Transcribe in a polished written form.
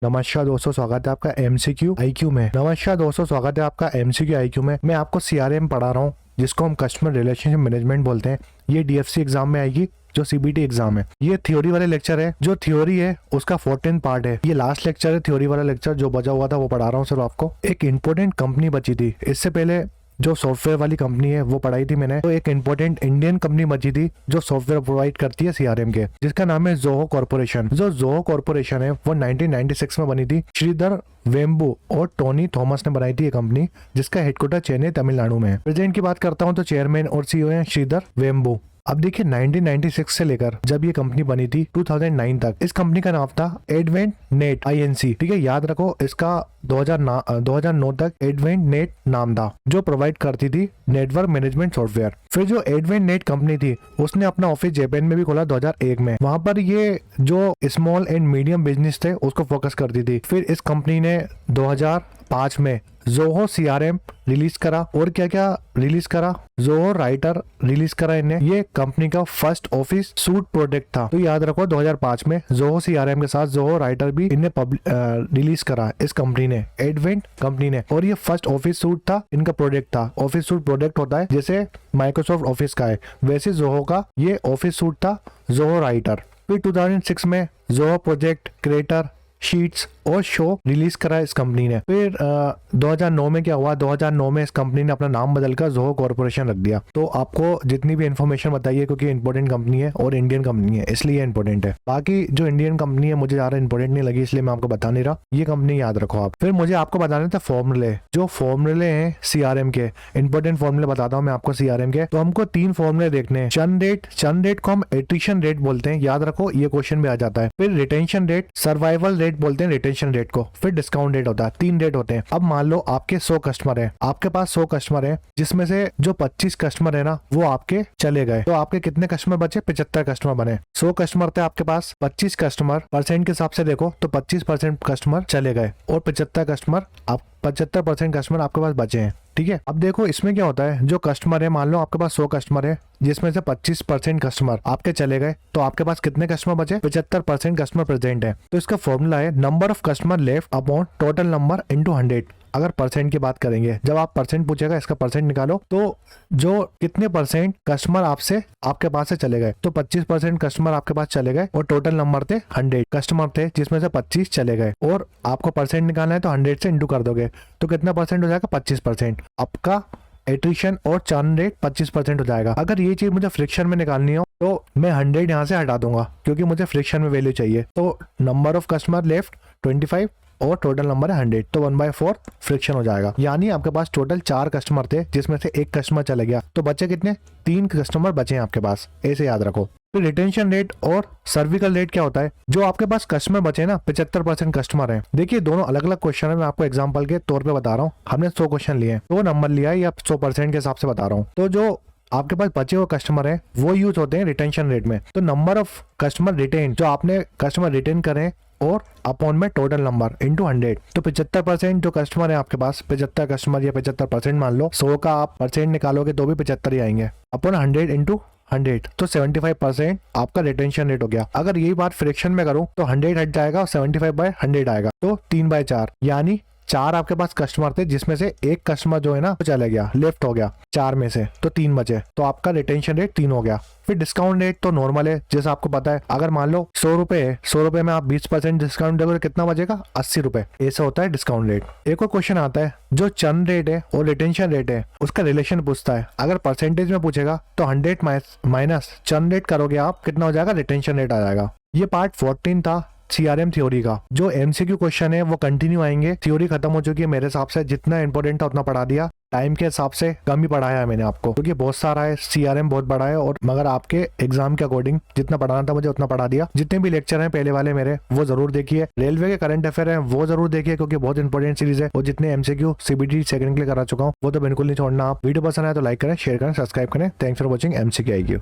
नमस्कार दोस्तों, स्वागत है आपका एमसीक्यू आईक्यू में। मैं आपको सीआरएम पढ़ा रहा हूँ, जिसको हम कस्टमर रिलेशनशिप मैनेजमेंट बोलते हैं। ये डीएफसी एग्जाम में आएगी, जो सीबीटी एग्जाम है। ये थ्योरी वाले लेक्चर है। जो थ्योरी है उसका 14 पार्ट है। ये लास्ट लेक्चर है, थ्योरी वाला लेक्चर जो बचा हुआ था वो पढ़ा रहा हूँ सिर्फ आपको। एक इंपॉर्टेंट कंपनी बची थी इससे पहले, जो सॉफ्टवेयर वाली कंपनी है वो पढ़ाई थी मैंने। तो एक इंपॉर्टेंट इंडियन कंपनी बची थी जो सॉफ्टवेयर प्रोवाइड करती है सीआरएम के, जिसका नाम है जोहो कॉर्पोरेशन। जो जोहो कॉर्पोरेशन है वो 1996 में बनी थी। श्रीधर वेम्बू और टोनी थॉमस ने बनाई थी ये कंपनी, जिसका हेडक्वार्टर चेन्नई तमिलनाडु में है। प्रेजेंट की बात करता हूँ तो चेयरमैन और सीईओ है श्रीधर वेम्बू। अब देखिए 1996 से लेकर जब ये कंपनी बनी थी 2009 तक, इस कंपनी का नाम था एडवेंट नेट आईएनसी। ठीक है, याद रखो, इसका 2009 तक एडवेंट नेट नाम था, जो प्रोवाइड करती थी नेटवर्क मैनेजमेंट सॉफ्टवेयर। फिर जो एडवेंट नेट कंपनी थी उसने अपना ऑफिस जापान में भी खोला 2001 में। वहां पर ये जो स्मॉल एंड मीडियम बिजनेस थे उसको फोकस करती थी। फिर इस कंपनी ने 2005 में जोहो सीआरएम रिलीज करा, और क्या क्या रिलीज करा, जोहो राइटर रिलीज करा इन्हें। ये कंपनी का फर्स्ट ऑफिस सूट प्रोडक्ट था। तो याद रखो 2005 में जोहो सीआरएम के साथ जोहो राइटर भी इन्हें रिलीज करा इस कंपनी ने, एडवेंट कंपनी ने। और ये फर्स्ट ऑफिस सूट था, इनका प्रोडक्ट था। ऑफिस सूट प्रोडक्ट होता है जैसे माइक्रोसॉफ्ट ऑफिस का है, वैसे जोहो का ये ऑफिस सूट था, जोहो राइटर। फिर 2006 में जोहो प्रोजेक्ट क्रिएटर शीट्स और शो रिलीज करा इस कंपनी ने। फिर 2009 में क्या हुआ, 2009 में इस कंपनी ने अपना नाम बदलकर जोहो कॉर्पोरेशन रख दिया। तो आपको जितनी भी इन्फॉर्मेशन बताइए, क्योंकि इंपॉर्टेंट कंपनी है और इंडियन कंपनी है, इसलिए इंपॉर्टेंट है। बाकी जो इंडियन कंपनी है मुझे ज्यादा इंपॉर्टेंट नहीं लगी, इसलिए मैं आपको बता नहीं रहा। ये कंपनी याद रखो आप। फिर मुझे आपको बताने थे फॉर्मूले, जो फॉर्मूले हैं सीआरएम के, इंपॉर्टेंट फॉर्मूले बताता हूँ मैं आपको सीआरएम के। तो हमको 3 फॉर्मूले देखने हैं। चर्न रेट को हम एट्रिशन रेट बोलते हैं, याद रखो, ये क्वेश्चन में आ जाता है। फिर रिटेंशन रेट, सर्वाइवल रेट बोलते हैं रिटेंशन रेट को। फिर डिस्काउंट रेट होता है। 3 रेट होते हैं। अब मान लो आपके 100 कस्टमर है, आपके पास 100 कस्टमर है, जिसमें से जो 25 कस्टमर है ना वो आपके चले गए, तो आपके कितने कस्टमर बचे? 75 कस्टमर बने। 100 कस्टमर थे आपके पास, 25 कस्टमर परसेंट के हिसाब से देखो तो 25% कस्टमर चले गए, और 75% कस्टमर आपके पास बचे हैं। ठीक है, अब देखो इसमें क्या होता है, जो कस्टमर है, मान लो आपके पास 100 कस्टमर है, जिसमें से 25% कस्टमर आपके चले गए, तो आपके पास कितने कस्टमर बचे? 75% कस्टमर प्रेजेंट है। तो इसका फॉर्मूला है number of customer left upon total number into 100। अगर परसेंट की बात करेंगे, जब आप परसेंट पूछेगा इसका परसेंट निकालो, तो जो कितने परसेंट कस्टमर आपके पास से चले गए, तो 25% कस्टमर आपके पास चले गए, और टोटल नंबर थे 100 कस्टमर थे, जिसमें से 25 चले गए, और आपको परसेंट निकालना है तो 100 से इंटू कर दोगे, तो कितना परसेंट हो जाएगा? 25%। आपका एट्रिशन और चर्न रेट 25% हो जाएगा। अगर ये चीज मुझे फ्रिक्शन में निकालनी हो तो मैं 100 यहाँ से हटा दूंगा, क्योंकि मुझे फ्रिक्शन में वैल्यू चाहिए। तो नंबर ऑफ कस्टमर लेफ्ट 25 और टोटल नंबर है 100, तो 1/4 फ्रिक्शन हो जाएगा। यानी आपके पास टोटल 4 कस्टमर थे, जिसमें से 1 कस्टमर चले गया, तो बचे कितने? 3 कस्टमर बचे हैं आपके पास, ऐसे याद रखो। फिर रिटेंशन रेट और सर्विकल रेट क्या होता है? जो आपके पास कस्टमर बचे ना, 75% कस्टमर है। देखिए दोनों अलग अलग क्वेश्चन है, मैं आपको एग्जांपल के तौर पे बता रहा हूँ। हमने 100 क्वेश्चन लिए, 100 नंबर लिया है, या 100% के हिसाब से बता रहा हूँ। तो जो आपके पास बचे हुए कस्टमर है वो यूज होते हैं रिटेंशन रेट में। तो नंबर ऑफ कस्टमर रिटेन, जो आपने कस्टमर रिटेन करें, और अपॉन में टोटल नंबर इनटू 100। तो 75% जो कस्टमर है आपके पास, 75 कस्टमर या 75% मान लो, 100 का आप परसेंट निकालोगे तो भी 75 ही आएंगे, अपॉन 100 इंटू 100, तो 75% आपका रिटेंशन रेट हो गया। अगर यही बात फ्रैक्शन में करूं तो 100 हट जाएगा और 75/100 आएगा, तो 3/4, यानी 4 आपके पास कस्टमर थे, जिसमें से 1 कस्टमर जो है ना वो चला गया, लेफ्ट हो गया 4 में से, तो 3 बचे, तो आपका रिटेंशन रेट 3 हो गया। फिर डिस्काउंट रेट तो नॉर्मल है, जैसा आपको पता है। अगर मान लो 100 रुपए है, 100 रुपए में आप 20% डिस्काउंट दोगे तो कितना बचेगा? 80 रुपए। ऐसा होता है डिस्काउंट रेट। एक और क्वेश्चन आता है, जो चर्न रेट है और रिटेंशन रेट है उसका रिलेशन पूछता है। अगर परसेंटेज में पूछेगा तो 100 माइनस चर्न रेट करोगे आप, कितना हो जाएगा? रिटेंशन रेट आ जाएगा। ये पार्ट 14 था सीआरएम थ्योरी का। जो एमसीक्यू क्वेश्चन है वो कंटिन्यू आएंगे। थ्योरी खत्म हो चुकी है मेरे हिसाब से, जितना इंपॉर्टेंट था उतना पढ़ा दिया। टाइम के हिसाब से कम ही पढ़ाया है मैंने आपको, क्योंकि बहुत सारा है, सीआरएम बहुत बड़ा है, और मगर आपके एग्जाम के अकॉर्डिंग जितना पढ़ाना था मुझे उतना पढ़ा दिया। जितने भी लेक्चर हैं पहले वाले मेरे, वो जरूर देखिए। रेलवे के करंट अफेयर हैं वो जरूर देखिए, क्योंकि बहुत इंपॉर्टेंट सीरीज है। और जितने एमसीक्यू सीबीटी सेकंड के लिए करा चुका हूँ वो तो बिल्कुल नहीं छोड़ना आप। वीडियो पसंद आए तो लाइक करें, शेयर करें, सब्सक्राइब करें। Thanks for watching MCQ IQ.